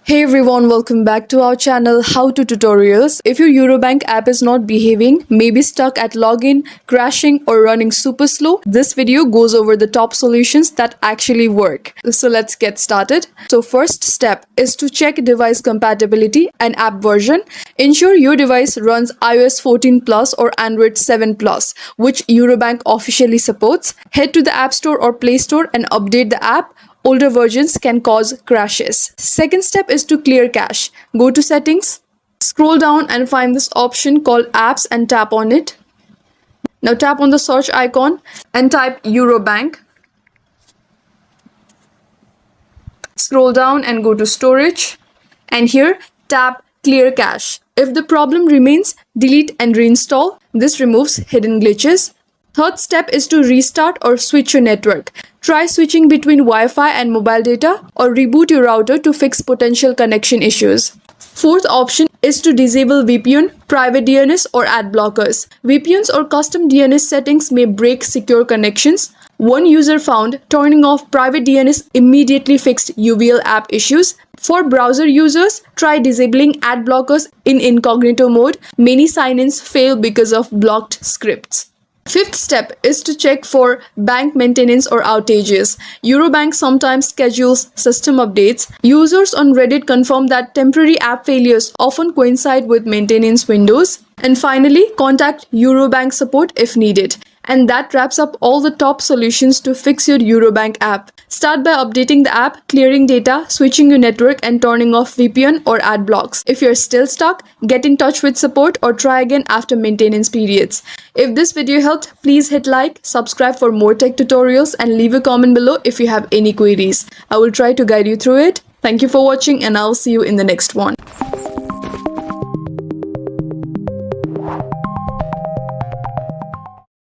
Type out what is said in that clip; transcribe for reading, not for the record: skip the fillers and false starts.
Hey everyone, welcome back to our channel How to Tutorials. If your Eurobank app is not behaving, maybe stuck at login, crashing or running super slow, this video goes over the top solutions that actually work. So let's get started. So first step is to check device compatibility and app version. Ensure your device runs iOS 14 Plus or Android 7 Plus, which Eurobank officially supports. Head to the App Store or Play Store and update the app. Older versions can cause crashes. Second step is to clear cache. Go to settings, scroll down and find this option called apps and tap on it. Now tap on the search icon and type Eurobank. Scroll down and go to storage and here tap clear cache. If the problem remains, delete and reinstall. This removes hidden glitches. Third step is to restart or switch your network. Try switching between Wi-Fi and mobile data or reboot your router to fix potential connection issues. Fourth option is to disable VPN, private DNS or ad blockers. VPNs or custom DNS settings may break secure connections. One user found turning off private DNS immediately fixed UVL app issues. For browser users, try disabling ad blockers in incognito mode. Many sign-ins fail because of blocked scripts. Fifth step is to check for bank maintenance or outages. Eurobank sometimes schedules system updates. Users on Reddit confirm that temporary app failures often coincide with maintenance windows. And finally, contact Eurobank support if needed. And that wraps up all the top solutions to fix your Eurobank app. Start by updating the app, clearing data, switching your network and turning off VPN or ad blocks. If you're still stuck, get in touch with support or try again after maintenance periods. If this video helped, please hit like, subscribe for more tech tutorials and leave a comment below if you have any queries. I will try to guide you through it. Thank you for watching and I'll see you in the next one.